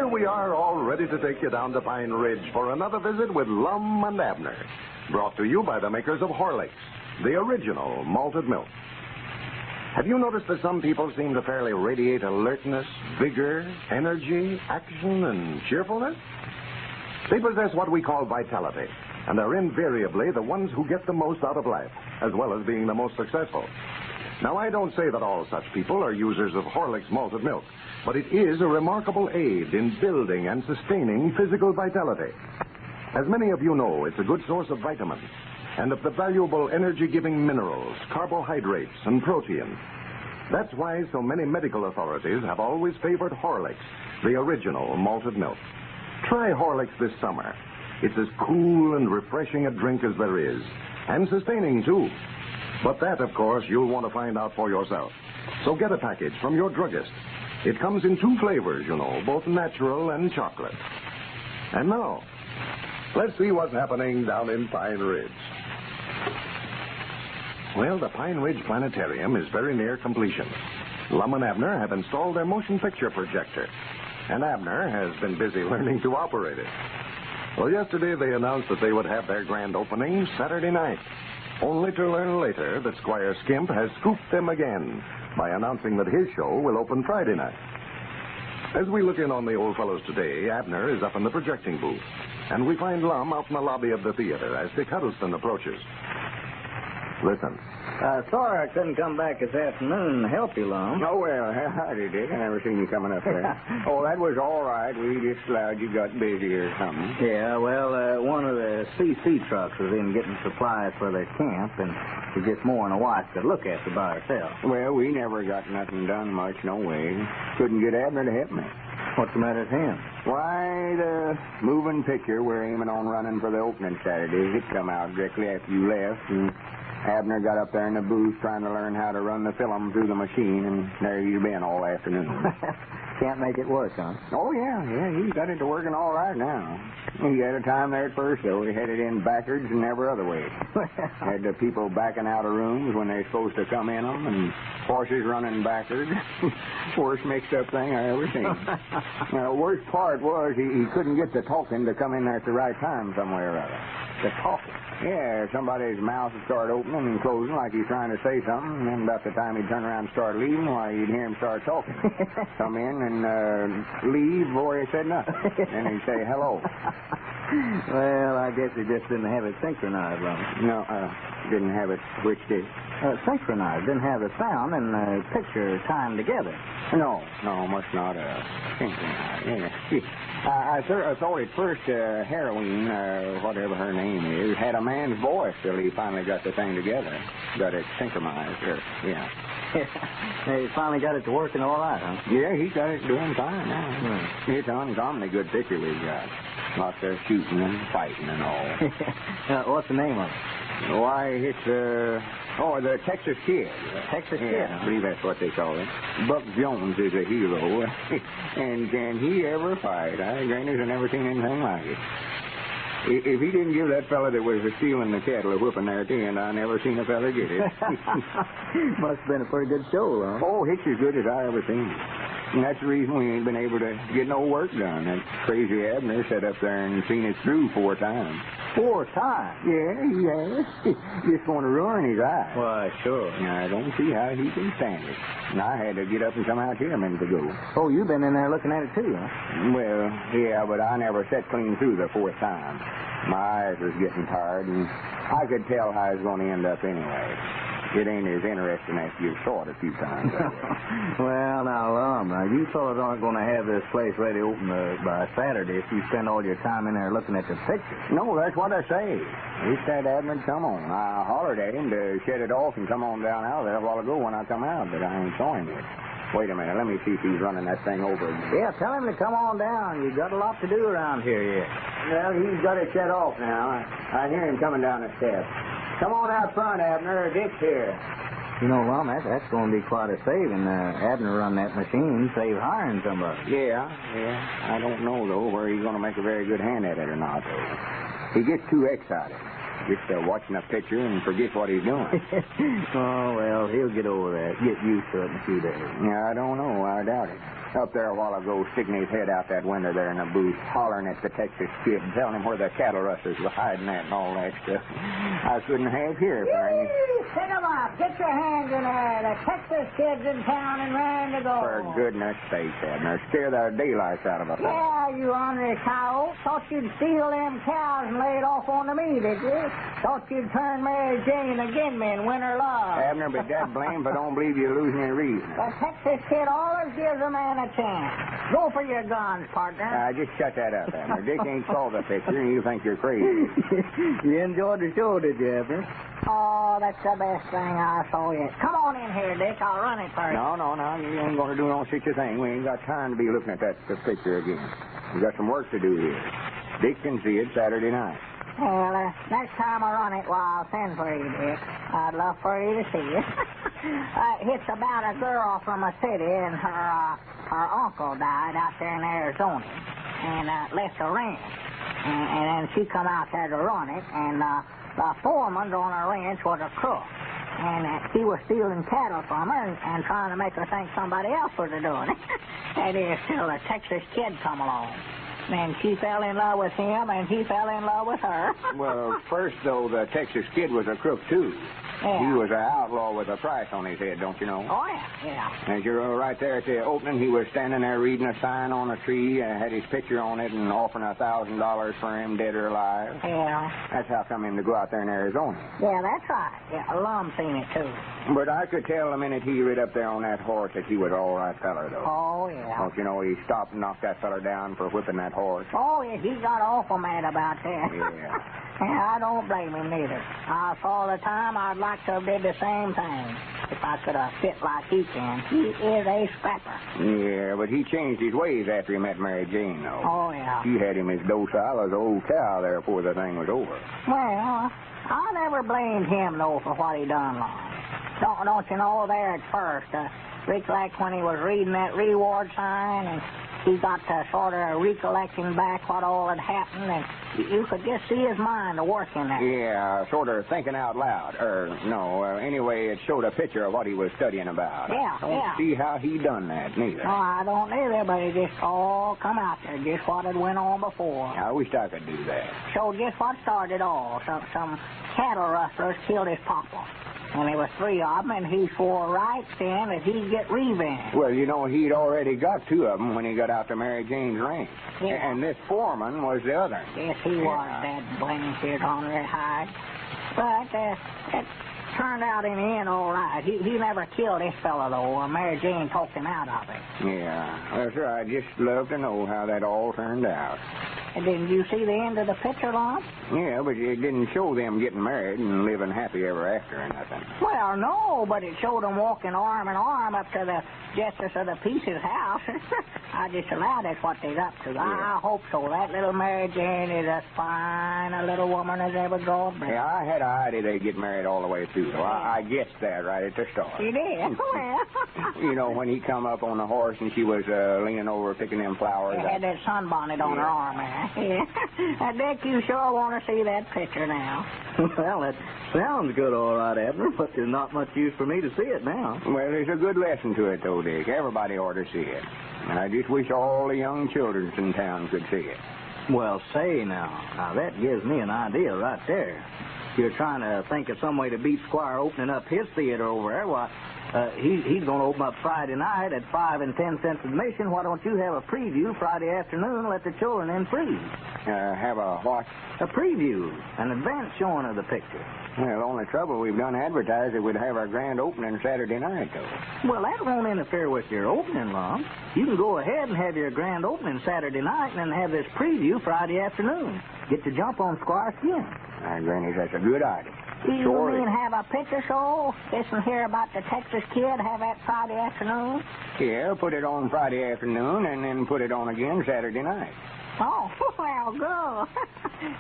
here we are, all ready to take you down to Pine Ridge for another visit with Lum and Abner. Brought to you by the makers of Horlicks, the original malted milk. Have you noticed that some people seem to fairly radiate alertness, vigor, energy, action, and cheerfulness? They possess what we call vitality, and are invariably the ones who get the most out of life, as well as being the most successful. Now, I don't say that all such people are users of Horlicks malted milk, but it is a remarkable aid in building and sustaining physical vitality. As many of you know, it's a good source of vitamins and of the valuable energy-giving minerals, carbohydrates, and protein. That's why so many medical authorities have always favored Horlicks, the original malted milk. Try Horlicks this summer. It's as cool and refreshing a drink as there is, and sustaining, too. But that, of course, you'll want to find out for yourself. So get a package from your druggist. It comes in 2 flavors, you know, both natural and chocolate. And now, let's see what's happening down in Pine Ridge. Well, the Pine Ridge Planetarium is very near completion. Lum and Abner have installed their motion picture projector, and Abner has been busy learning to operate it. Well, yesterday they announced that they would have their grand opening Saturday night, only to learn later that Squire Skimp has scooped them again by announcing that his show will open Friday night. As we look in on the old fellows today, Abner is up in the projecting booth, and we find Lum out in the lobby of the theater as Dick Huddleston approaches. Listen. Sorry I couldn't come back this afternoon to help you, Lum. Oh, well, howdy, Dick. I never seen you coming up there. Oh, that was all right. We just allowed you got busy or something. Yeah, well, one of the CC trucks was in getting supplies for their camp, and we just more than a wife to look after by herself. Well, we never got nothing done much, no way. Couldn't get Abner to help me. What's the matter with him? Why, the moving picture we're aiming on running for the opening Saturday, it come out directly after you left, and Abner got up there in the booth trying to learn how to run the film through the machine, and there you've been all afternoon. Can't make it work, huh? Oh, yeah, he's got it to working all right now. He had a time there at first, though. He had it in backwards and every other way. Had the people backing out of rooms when they're supposed to come in them, and horses running backwards. Worst mixed-up thing I ever seen. Now, the worst part was he couldn't get the talking to come in there at the right time somewhere or other. The talking? Yeah, somebody's mouth would start opening and closing like he's trying to say something, and then about the time he'd turn around and start leaving, why, you'd hear him start talking. Come in and leave before he said nothing. Then he'd say hello. Well, I guess he just didn't have it synchronized, Lum. No, didn't have it. Which did? Synchronized. Didn't have the sound and the picture timed together. No, must not synchronized. Yeah. I thought at first Heroine, whatever her name is, had a man's voice till he finally got the thing together. Got it synchronized. Yeah. He finally got it to working all right, huh? Yeah, he got it doing fine now. It's an uncommonly good picture we've got. Lots of shooting and fighting and all. What's the name of it? Why, it's, the Texas Kid. Texas Kid? Yeah, I believe that's what they call it. Buck Jones is a hero. And can he ever fight? Granny's have never seen anything like it. If he didn't give that fella that was stealing the cattle a whooping there at the end, I never seen a fella get it. Must have been a pretty good show, huh? Oh, it's as good as I ever seen. And that's the reason we ain't been able to get no work done. That crazy Abner sat up there and seen it through 4 times. 4 times? Yeah, he has. Just going to ruin his eye. Why, sure. I don't see how he can stand it. And I had to get up and come out here a minute ago. Oh, you've been in there looking at it too, huh? Well, yeah, but I never sat clean through the 4th time. My eyes was getting tired, and I could tell how it was going to end up anyway. It ain't as interesting after you've saw it a few times. Well, now, Lum, you fellas aren't going to have this place ready open by Saturday if you spend all your time in there looking at the pictures. No, that's what I say. Wish that Abner come on. I hollered at him to shed it off and come on down out of there a while ago when I come out, but I ain't saw him yet. Wait a minute. Let me see if he's running that thing over again. Yeah, tell him to come on down. You got a lot to do around here yet. Well, he's got it shut off now. I hear him coming down the steps. Come on out front, Abner. Dick's here. You know, Lum, that's going to be quite a saving. Abner run that machine, save hiring somebody. Yeah. I don't know, though, where he's going to make a very good hand at it or not, though. He gets too excited. Just watching a picture and forgets what he's doing. Oh, well, he'll get over that. Get used to it in a few days. Yeah, I don't know. I doubt it. Up there a while ago, sticking his head out that window there in the booth, hollering at the Texas kid and telling him where the cattle rustlers were hiding at and all that stuff. I couldn't have here for any. Pick 'em up. Get your hands in there. The Texas kid's in town and raring to go. For goodness sake, Abner, scare the daylights out of a fellow. Yeah, you ornery coyote. Thought you'd steal them cows and lay it off onto me, did you? Thought you'd turn Mary Jane again me and win her love. Abner, but that blame, but don't believe you're losing your reason. The Texas kid always gives a man a chance. Go for your guns, partner. Just shut that up, Abner. Dick ain't saw the picture, and you think you're crazy. You enjoyed the show, did you, Abner? Oh, that's the best thing I saw yet. Come on in here, Dick. I'll run it first. No, you ain't going to do no such a thing. We ain't got time to be looking at that picture again. We got some work to do here. Dick can see it Saturday night. Well, next time I run it, well, I'll send for you, Dick. I'd love for you to see it. It's about a girl from a city, and her uncle died out there in Arizona, and left a ranch. And then she come out there to run it, and the foreman on her ranch was a crook. And he was stealing cattle from her and trying to make her think somebody else was doing it. That is, till the Texas kid come along. And she fell in love with him, and he fell in love with her. Well, first, though, the Texas kid was a crook, too. Yeah. He was an outlaw with a price on his head, don't you know? Oh, yeah. As you're right there at the opening, he was standing there reading a sign on a tree, had his picture on it, and offering $1,000 for him, dead or alive. Yeah. That's how come him to go out there in Arizona. Yeah, that's right. Yeah, Lum seen it, too. But I could tell the minute he rid up there on that horse that he was an all right feller, though. Oh, yeah. Don't you know, he stopped and knocked that feller down for whipping that horse. Oh, yeah, he got awful mad about that. Yeah. Yeah, I don't blame him neither. I saw the time I'd like to have did the same thing if I could have fit like he can. He is a scrapper. Yeah, but he changed his ways after he met Mary Jane, though. Oh, yeah. She had him as docile as an old cow there before the thing was over. Well, I never blamed him, though, for what he done wrong. Don't you know, there at first, recollect when he was reading that reward sign and he got to sort of recollecting back what all had happened, and you could just see his mind working there. Yeah, sort of thinking out loud. Anyway, it showed a picture of what he was studying about. Yeah, I don't see how he done that, neither. No, I don't either, but it just all come out there, just what had went on before. I wish I could do that. Showed just what started all. Some cattle rustlers killed his papa. And there was 3 of them, and he swore right then that he'd get revenge. Well, you know, he'd already got 2 of them when he got out to Mary Jane's ranch. Yeah. And this foreman was the other. Yes, he was, that blamed kid on their hide. But it turned out in the end all right. He never killed this fellow, though. Mary Jane talked him out of it. Yeah. Well, sir, I'd just love to know how that all turned out. And didn't you see the end of the picture, Lum? Yeah, but it didn't show them getting married and living happy ever after or nothing. Well, no, but it showed them walking arm in arm up to the Justice of the Peace's house. I just allowed that's what they's up to. Yeah. I hope so. That little Mary Jane is as fine a little woman as ever God bless. Yeah, I had a idea they'd get married all the way through, so I guessed that right at the start. You did? Well. You know, when he come up on the horse and she was leaning over picking them flowers. She had that sunbonnet on her arm there. Yeah. Dick, you sure want to see that picture now. Well, it sounds good, all right, Abner, but there's not much use for me to see it now. Well, there's a good lesson to it, though, Dick. Everybody ought to see it. And I just wish all the young children in town could see it. Well, say now that gives me an idea right there. You're trying to think of some way to beat Squire opening up his theater over there. Why, he's going to open up Friday night at 5 and 10 cents admission. Why don't you have a preview Friday afternoon? Let the children in free. Have a what? A preview, an advance showing of the picture. Well, the only trouble we've done advertised that we'd have our grand opening Saturday night, though. Well, that won't interfere with your opening, Lum. You can go ahead and have your grand opening Saturday night and then have this preview Friday afternoon. Get to jump on Squire Skimp. Granny, that's a good idea. You mean have a picture show? Listen here about the Texas kid, have that Friday afternoon? Yeah, put it on Friday afternoon and then put it on again Saturday night. Oh, well, good.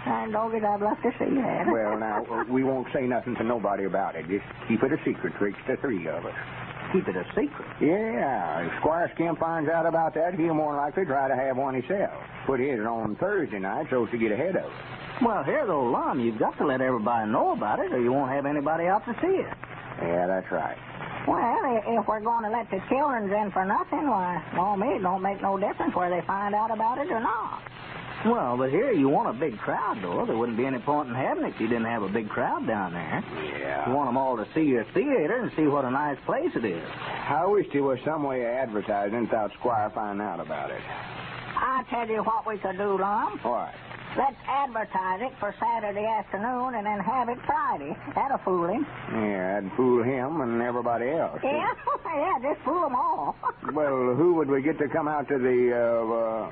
And doggies, I'd love to see that. Well, now, we won't say nothing to nobody about it. Just keep it a secret, Tricks, the 3 of us. Keep it a secret? Yeah. If Squire Skimp finds out about that, he'll more likely try to have one himself. Put his on Thursday night so as to get ahead of it. Well, here, though, Lum, you've got to let everybody know about it or you won't have anybody out to see it. Yeah, that's right. Well, if we're going to let the children in for nothing, why, no, me, it don't make no difference whether they find out about it or not. Well, but here you want a big crowd, though. There wouldn't be any point in having it if you didn't have a big crowd down there. Yeah. You want them all to see your theater and see what a nice place it is. I wish there was some way of advertising without Squire finding out about it. I'll tell you what we could do, Lum. What? Let's advertise it for Saturday afternoon and then have it Friday. That'll fool him. Yeah, that'd fool him and everybody else. Yeah, yeah, just fool them all. Well, who would we get to come out to the,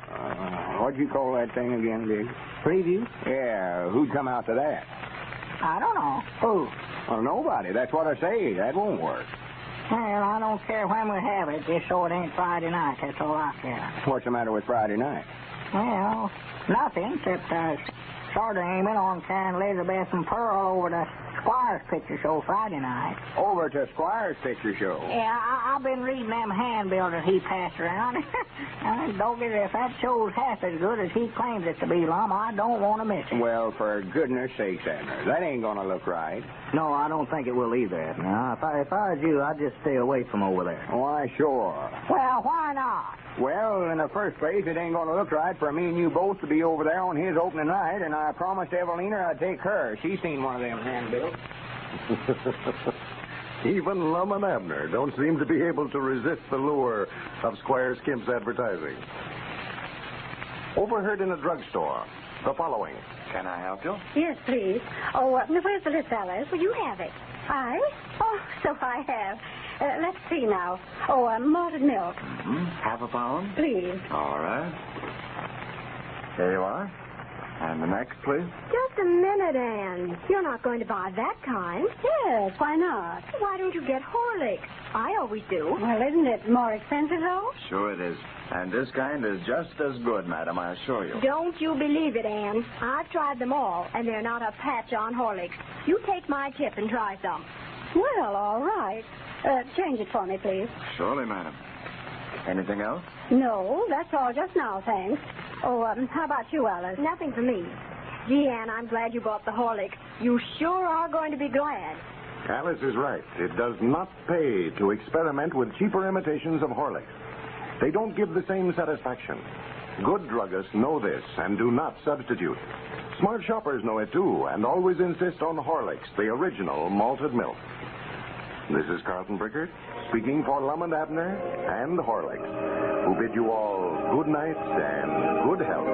what'd you call that thing again, Dick? Preview? Yeah, who'd come out to that? I don't know. Who? Well, nobody. That's what I say. That won't work. Well, I don't care when we have it, just so it ain't Friday night. That's all I care. What's the matter with Friday night? Well, nothing, except sort of aiming on carrying Elizabeth and Pearl over to Squire's picture show Friday night. Over to Squire's picture show. Yeah, I've been reading them handbills that he passed around. Don't get it, if that show's half as good as he claims it to be, Lum, I don't want to miss it. Well, for goodness sakes, Abner, that ain't going to look right. No, I don't think it will either. Now, if I was you, I'd just stay away from over there. Why, sure. Well, why not? Well, in the first place, it ain't going to look right for me and you both to be over there on his opening night, and I promised Evelina I'd take her. She's seen one of them handbills. Even Lum and Abner don't seem to be able to resist the lure of Squire Skimp's advertising. Overheard in a drugstore, the following. Can I help you? Yes, please. Oh, where's the list, Alice? Will you have it? I? Oh, so I have. Let's see now. Oh, malted milk. Mm-hmm. Half a pound? Please. All right. Here you are. And the next, please. Just a minute, Anne. You're not going to buy that kind. Yes, why not? Why don't you get Horlicks? I always do. Well, isn't it more expensive, though? Sure it is. And this kind is just as good, madam, I assure you. Don't you believe it, Anne. I've tried them all, and they're not a patch on Horlicks. You take my tip and try some. Well, all right. Change it for me, please. Surely, madam. Anything else? No, that's all just now, thanks. Oh, how about you, Alice? Nothing for me. Gee, Anne, I'm glad you bought the Horlicks. You sure are going to be glad. Alice is right. It does not pay to experiment with cheaper imitations of Horlicks. They don't give the same satisfaction. Good druggists know this and do not substitute. Smart shoppers know it, too, and always insist on Horlicks, the original malted milk. This is Carlton Brickert, speaking for Lum and Abner and Horlicks, who bid you all good night and good health.